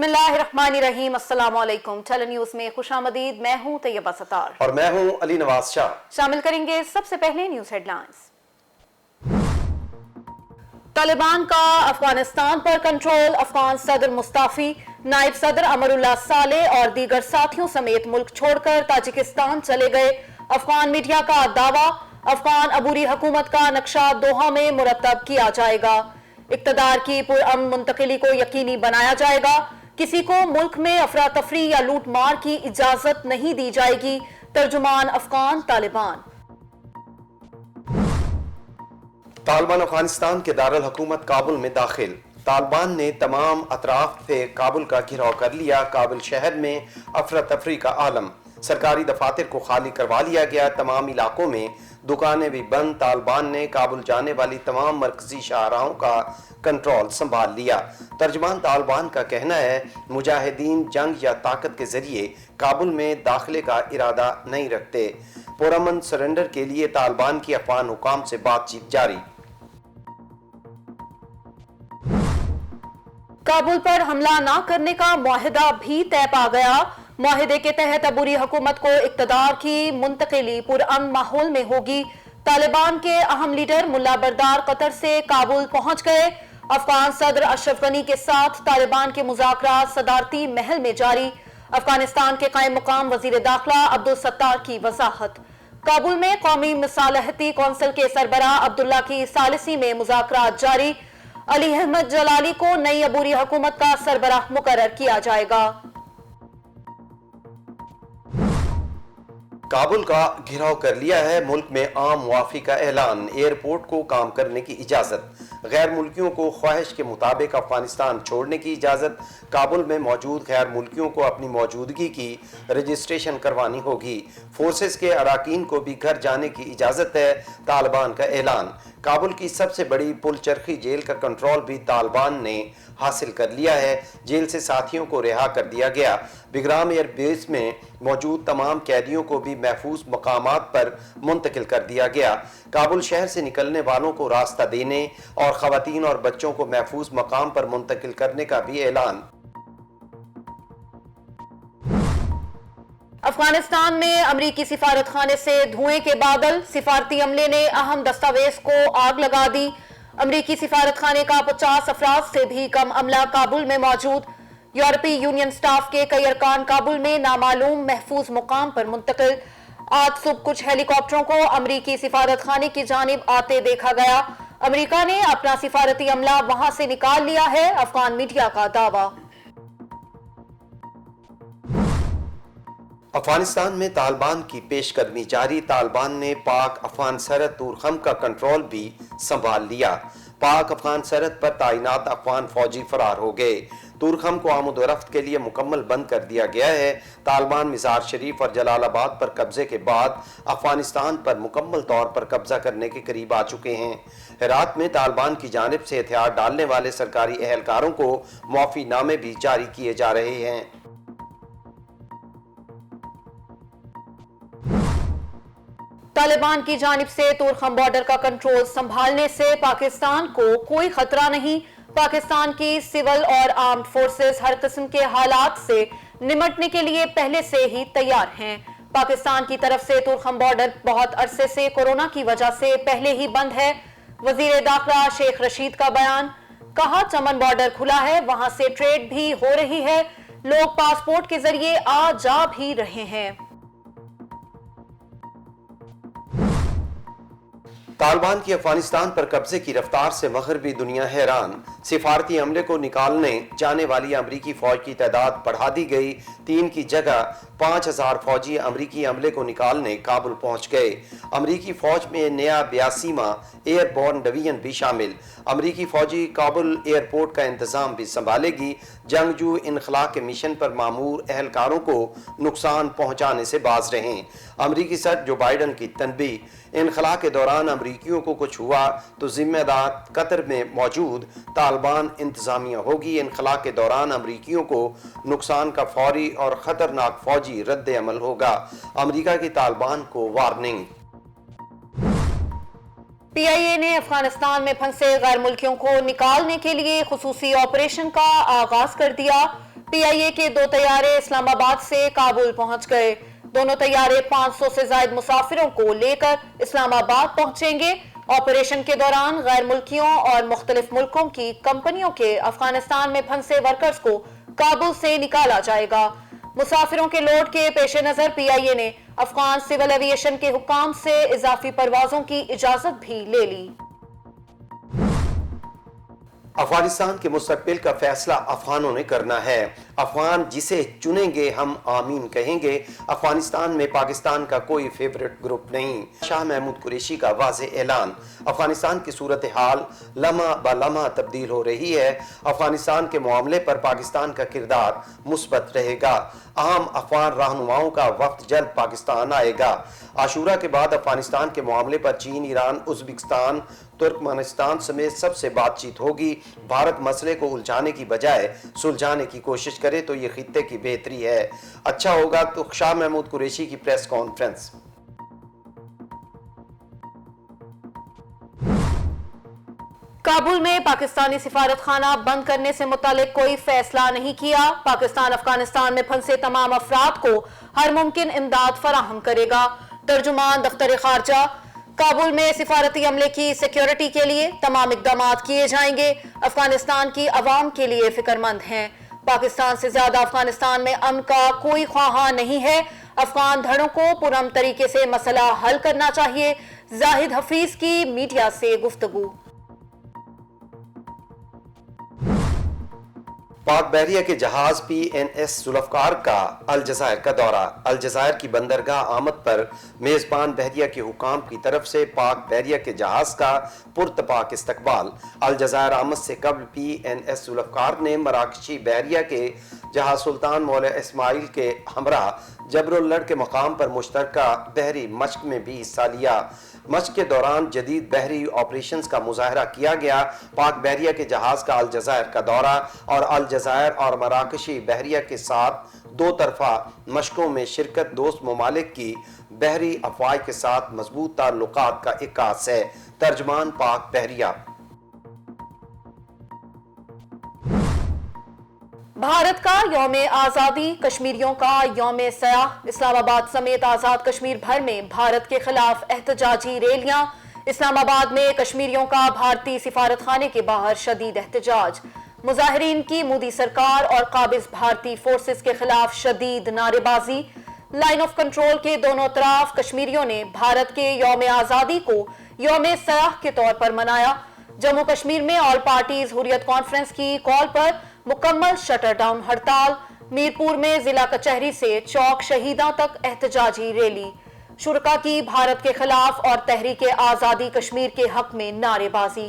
बिस्मिल्लाहिर्रहमानिर्रहीम। अस्सलाम वालेकुम। टेली न्यूज में खुशामदीद। मैं हूं तैयबा सतार और मैं हूं अली नवाज शाह। शामिल करेंगे सबसे पहले न्यूज हेडलाइंस। तालिबान का अफगानिस्तान पर कंट्रोल, अफगान सदर मुस्ताफी, नायब सदर अमरुल्लाह सालेह और दीगर साथियों समेत मुल्क छोड़कर ताजिकिस्तान चले गए। अफगान मीडिया का दावा, अफगान अबूरी हुकूमत का नक्शा दोहा में मुरतब किया जाएगा। इक्तदार की पुरअमन मुंतकिली को यकीनी बनाया जाएगा। किसी को मुल्क में अफरा तफरी या लूट मार की इजाजत नहीं दी जाएगी। तर्जुमान अफगान तालिबान। तालिबान अफगानिस्तान के दारुल हुकूमत काबुल में दाखिल। तालिबान ने तमाम अतराफ से काबुल का घिराव कर लिया। काबुल शहर में अफरा तफरी का आलम। सरकारी दफातर को खाली करवा लिया गया। तमाम इलाकों में दुकानें भी बंद। तालिबान ने काबुल जाने वाली तमाम मरकजी शाहराहों का कंट्रोल संभाल लिया। तर्जुमान तालिबान का कहना है, मुजाहिदीन जंग या ताकत के जरिए काबुल में दाखिले का इरादा नहीं रखते। पुरअमन सरेंडर के लिए तालिबान की अफगान हुकाम से बातचीत जारी। काबुल पर हमला न करने का मुआहिदा भी तय पा गया। मुआहिदे के तहत अबूरी हुकूमत को इक्तदार की मुंतकिली पुरअमन माहौल में होगी। तालिबान के अहम लीडर मुल्ला बरदार कतर से काबुल पहुंच गए। अफगान सदर अशरफ गनी के साथ तालिबान के मुज़ाकरात सदारती महल में जारी। अफगानिस्तान के कायम मुकाम वजीर दाखिला अब्दुल सत्तार की वजाहत। काबुल में कौमी मसालहती कौंसिल के सरबराह अब्दुल्ला की सालिसी में मुज़ाकरात जारी। अली अहमद जलाली को नई अबूरी हुकूमत का सरबराह मुकर्रर किया जाएगा। काबुल का घिराव कर लिया है। मुल्क में आम मुआफी का ऐलान। एयरपोर्ट को काम करने की इजाजत। गैर मुल्कियों को ख्वाहिश के मुताबिक अफगानिस्तान छोड़ने की इजाजत। काबुल में मौजूद गैर मुल्कियों को अपनी मौजूदगी की रजिस्ट्रेशन करवानी होगी। फोर्सेस के अराकीन को भी घर जाने की इजाजत है। तालिबान का ऐलान। काबुल की सबसे बड़ी पुलचरखी जेल का कंट्रोल भी तालिबान ने हासिल कर लिया है। जेल से साथियों को रिहा कर दिया गया। बिग्राम एयरबेस में मौजूद तमाम कैदियों को भी महफूज मकामात पर मुंतकिल कर दिया गया। काबुल शहर से निकलने वालों को रास्ता देने और खवातीन और बच्चों को महफूज मकाम पर मुंतकिल करने का भी ऐलान। अफगानिस्तान में अमरीकी सिफारत खाने से धुएं के बादल। सिफारती अमले ने अहम दस्तावेज को आग लगा दी। अमरीकी सिफारत खाने का 50 अफराद से भी कम अमला काबुल में मौजूद। यूरोपीय यूनियन स्टाफ के कई अरकान काबुल में नामालूम महफूज मुकाम पर मुंतकिल। आज सुबह कुछ हेलीकॉप्टरों को अमरीकी सिफारत खाने की जानिब आते देखा गया। अमरीका ने अपना सिफारती अमला वहां से निकाल लिया है। अफगान मीडिया का दावा। अफगानिस्तान में तालिबान की पेशकदमी जारी। तालिबान ने पाक अफगान सरहद तूरखम का कंट्रोल भी संभाल लिया। पाक अफगान सरहद पर तैनात अफगान फौजी फरार हो गए। तूरखम को आमद-ओ-रफ्त के लिए मुकम्मल बंद कर दिया गया है। तालिबान मज़ार शरीफ और जलालाबाद पर कब्जे के बाद अफगानिस्तान पर मुकम्मल तौर पर कब्जा करने के करीब आ चुके हैं। हेरात में तालिबान की जानिब से हथियार डालने वाले सरकारी एहलकारों को मुआफ़ी नामे भी जारी किए जा रहे हैं। तालिबान की जानिब से तूरखम बॉर्डर का कंट्रोल संभालने से पाकिस्तान को कोई खतरा नहीं। पाकिस्तान की सिविल और आर्म्ड फोर्सेस हर किस्म के हालात से निमटने के लिए पहले से ही तैयार हैं। पाकिस्तान की तरफ से तूरखम बॉर्डर बहुत अरसे से कोरोना की वजह से पहले ही बंद है। वजीर दाखिला शेख रशीद का बयान। कहा, चमन बॉर्डर खुला है, वहां से ट्रेड भी हो रही है। लोग पासपोर्ट के जरिए आ जा भी रहे हैं। तालिबान की अफगानिस्तान पर कब्जे की रफ्तार से मगरबी दुनिया हैरान। सिफारती अमले को निकालने जाने वाली अमरीकी फौज की तादाद बढ़ा दी गई। 3 की जगह 5000 फौजी अमरीकी अमले को निकालने काबुल पहुंच गए। अमरीकी फौज में नया 82वां एयरबोर्न डिवीजन भी शामिल। अमरीकी फौजी काबुल एयरपोर्ट का इंतजाम भी संभालेगी। जंगजू इनखला के मिशन पर मामूर एहलकारों को नुकसान पहुंचाने से बाज रहें। अमरीकी सदर जो बाइडन की तनबीह। इनखला के दौरान अमरीकियों को कुछ हुआ तो जिम्मेदार कतर में मौजूद तालिबान इंतजामिया होगी। इनखला के दौरान अमरीकियों को नुकसान का फौरी और खतरनाक फौजी रद्द अमल होगा। अमरीका की तालिबान को वार्निंग। PIA ने अफगानिस्तान में फंसे गैर मुल्कियों को निकालने के लिए खुसूसी ऑपरेशन का आगाज कर दिया। PIA के 2 तैयारे इस्लामाबाद से काबुल पहुंच गए। दोनों तैयारे 500 से ज्यादा मुसाफिरों को लेकर इस्लामाबाद पहुंचेंगे। ऑपरेशन के दौरान गैर मुल्कियों और मुख्तलिफ मुल्कों की कंपनियों के अफगानिस्तान में फंसे वर्कर्स को काबुल से निकाला जाएगा। मुसाफिरों के लोड के पेश नजर PIA ने अफगान सिविल एविएशन के हुक्काम से इजाफी परवाजों की इजाजत भी ले ली। अफगानिस्तान के मुस्तकबिल का फैसला अफगानों ने करना है। अफगान जिसे चुनेंगे हम आमीन कहेंगे। अफगानिस्तान में पाकिस्तान का कोई फेवरेट ग्रुप नहीं। शाह महमूद कुरैशी का वाज़ेह ऐलान। अफगानिस्तान की सूरत हाल लम्हा ब लम्हा तब्दील हो रही है। अफगानिस्तान के मामले पर पाकिस्तान का किरदार मुस्बत रहेगा। अहम अफगान रहनुमाओं का वक्त जल्द पाकिस्तान आएगा। आशूरा के बाद अफगानिस्तान के मामले पर चीन, ईरान, उज़्बेकिस्तान, तुर्कमेनिस्तान समेत सबसे बातचीत होगी। भारत मसले को उलझाने की बजाय सुलझाने की कोशिश करे तो ये खित्ते की बेहतरी है। अच्छा होगा तो शाह महमूद कुरैशी की प्रेस कॉन्फ्रेंस। काबुल में पाकिस्तानी सिफारत खाना बंद करने से मुतालिक कोई फैसला नहीं किया। पाकिस्तान अफगानिस्तान में फंसे तमाम अफराद को हर मुमकिन इमदाद फराहम करेगा। तर्जुमान दफ्तर खारजा काबुल में सिफारती अमले की सिक्योरिटी के लिए तमाम इकदाम किए जाएंगे। अफगानिस्तान की अवाम के लिए फिक्रमंद हैं। पाकिस्तान से ज्यादा अफगानिस्तान में अमन का कोई ख्वाहा नहीं है। अफगान धड़ों को पुरअमन तरीके से मसला हल करना चाहिए। जाहिद हफीज की मीडिया से गुफ्तगू। पाक बहरिया के जहाज PNS जुल्फकार का अलजज़ायर का दौरा। अलजज़ायर की बंदरगाह आमद पर मेज़बान बहरिया के हुकाम की तरफ से पाक बहरिया के जहाज का पुरतपाक इस्तकबाल। अलजज़ायर आमद से कबल PNS जुल्फकार ने मराकशी बहरिया के जहाज सुल्तान मौला इस्माइल के हमरा जबरुल्लड़ के मकाम पर मुश्तरका बहरी मश्क में भी हिस्सा लिया। मश्क के दौरान जदीद बहरी ऑपरेशंस का मुजाहरा किया गया। पाक बहरिया के जहाज का अलजज़ायर का दौरा और अलजज़ायर और मराकशी बहरिया के साथ दो तरफा मशकों में शिरकत दोस्त ममालिक की बहरी अफवाज के साथ मजबूत ताल्लुकात का इक्कास है। तर्जमान पाक बहरिया। भारत का यौम आज़ादी, कश्मीरियों का यौम सयाह। इस्लामाबाद समेत आज़ाद कश्मीर भर में भारत के खिलाफ एहतजाजी रैलियां। इस्लामाबाद में कश्मीरियों का भारतीय सिफारत खाने के बाहर शदीद एहतजाज। मुजाहिरीन की मोदी सरकार और काबिज भारतीय फोर्सेस के खिलाफ शदीद नारेबाजी। लाइन ऑफ कंट्रोल के दोनों तरफ कश्मीरियों ने भारत के यौम आज़ादी को यौम सयाह के तौर पर मनाया। जम्मू कश्मीर में ऑल पार्टीज हुर्रियत कॉन्फ्रेंस की कॉल पर मुकम्मल शटर डाउन हड़ताल। मीरपुर में जिला कचहरी से चौक शहीदा तक एहतजाजी रैली। शुरका की भारत के खिलाफ और तहरीक आजादी कश्मीर के हक में नारेबाजी।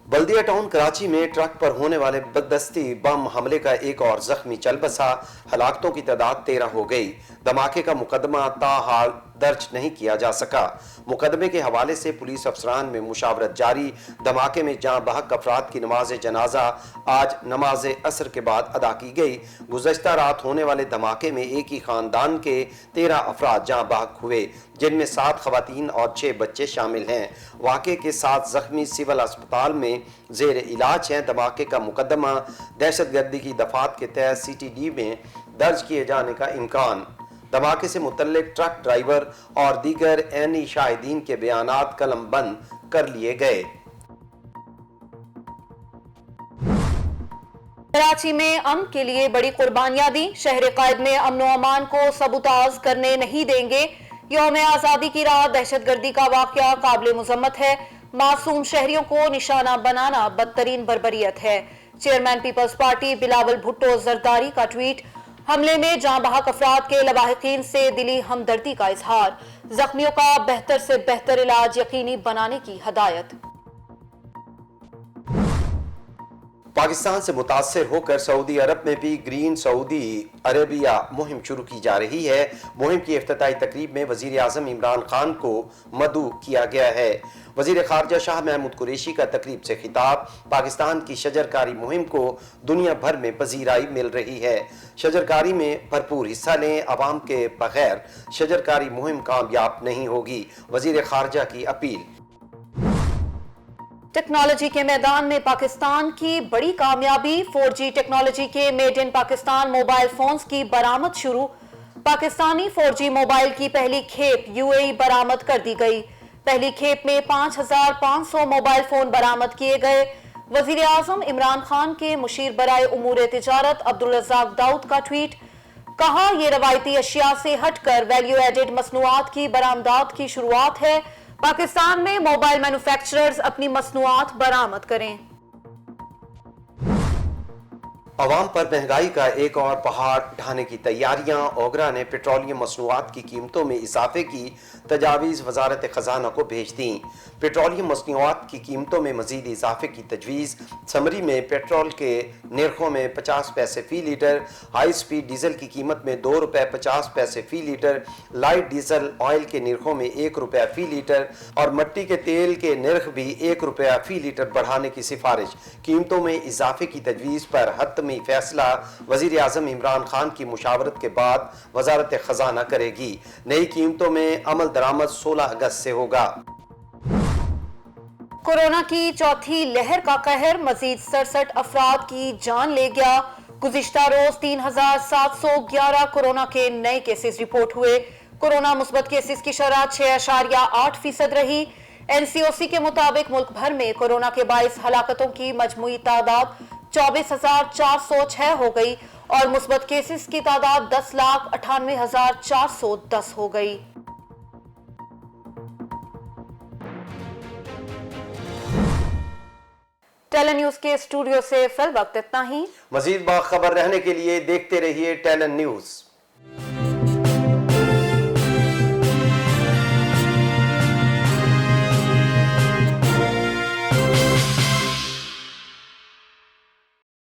बल्दिया टाउन कराची में ट्रक पर होने वाले बददस्ती बम हमले का एक और जख्मी चल बसा। हलाकतों की तादाद 13 हो गई। धमाके का मुकदमा ताहाल दर्ज नहीं किया जा सका। मुकदमे के हवाले से पुलिस अफसरान में मुशावरत जारी। धमाके में जाँ बहक अफराद की नमाज जनाजा आज नमाज असर के बाद अदा की गई। गुज़श्ता रात होने वाले धमाके में एक ही खानदान के 13 अफराद जाँ बहक हुए, जिनमें 7 खवातीन और 6 बच्चे शामिल हैं। वाक़े के 7 जख्मी सिविल अस्पताल में जेर इलाज हैं। धमाके का मुकदमा दहशतगर्दी की दफात के तहत CTD में दर्ज किए जाने का इम्कान। धमाके से मुतल्लिक ट्रक ड्राइवर और दीगर ऐनी शाहिदीन के बयानात कलम बंद कर लिए गए। कराची में अमन के लिए बड़ी कुर्बानियां दी। शहर कायद में अमन व अमान को सबूताज करने नहीं देंगे। यौम आज़ादी की रात दहशतगर्दी का वाक़या काबिल मुज़म्मत है। मासूम शहरियों को निशाना बनाना बदतरीन बर्बरियत है। चेयरमैन पीपल्स पार्टी बिलावल भुट्टो जरदारी का ट्वीट। हमले में जाँ बहक अफराद के लवाहिकीन से दिली हमदर्दी का इजहार। जख्मियों का बेहतर से बेहतर इलाज यकीनी बनाने की हदायत। पाकिस्तान से मुतासर होकर सऊदी अरब में भी ग्रीन सऊदी अरेबिया मुहिम शुरू की जा रही है। मुहिम की इफ्तिताई तकरीब में वजीर आज़म इमरान खान को मदऊ किया गया है। वजीर खारजा शाह महमूद कुरैशी का तकरीब से खिताब। पाकिस्तान की शजरकारी मुहिम को दुनिया भर में पजीराई मिल रही है। शजरकारी में भरपूर हिस्सा लें। अवाम के बगैर शजरकारी मुहिम कामयाब नहीं होगी। वजीर खारजा की अपील। टेक्नोलॉजी के मैदान में पाकिस्तान की बड़ी कामयाबी, 4G टेक्नोलॉजी के made in Pakistan mobile phones की बरामद शुरू। पाकिस्तानी 4G मोबाइल की पहली खेप यूएई बरामद कर दी गई। पहली खेप में 5,500 मोबाइल फोन बरामद किए गए। वजीर आजम इमरान खान के मुशीर बराए उमूर तिजारत अब्दुल रज़ाक दाऊद का ट्वीट, कहा ये रवायती अशिया से हटकर वैल्यू एडेड मसनूआत की बरामदात की शुरुआत है। पाकिस्तान में मोबाइल मैन्युफैक्चरर्स अपनी मसनूआत बरामद करें। अवाम पर महंगाई का एक और पहाड़ ढाने की तैयारियां। ओगरा ने पेट्रोलियम मसनूआत की कीमतों में इजाफे की तजावीज़ वजारत खजाना को भेज दी। पेट्रोलियम मसनूआत की कीमतों में मजीद इजाफे की तजवीज़। समरी में पेट्रोल के निर्खों में 50 पैसे फी लीटर, हाई स्पीड डीजल की कीमत में ₹2.50 फी लीटर, लाइट डीजल ऑयल के निर्खों में ₹1 फी लीटर और मट्टी के तेल के निर्ख भी ₹1 फी लीटर बढ़ाने की सिफारिश। कीमतों में इजाफे की तजवीज़ पर हतमी फैसला वजीर आजम इमरान खान की मुशावरत के बाद वजारत खजाना करेगी। नई कीमतों में अमल दरामद 16 अगस्त से होगा। कोरोना की चौथी लहर का कहर, मजीद 67 अफराद की जान ले गया। गुज़िश्ता रोज 3,711 कोरोना के नए केसेस रिपोर्ट हुए। कोरोना मुस्बत केसेस की शरह 6.8% रही। एनसीओसी के मुताबिक मुल्क भर में कोरोना के 22 हलाकतों की मजमूई तादाद 24,406 हो गई और मुस्बत केसेस की तादाद 10,98,410 हो गई। टेलन न्यूज के स्टूडियो से फिल वक्त इतना ही। मजीद बाखबर रहने के लिए देखते रहिए टेलन न्यूज।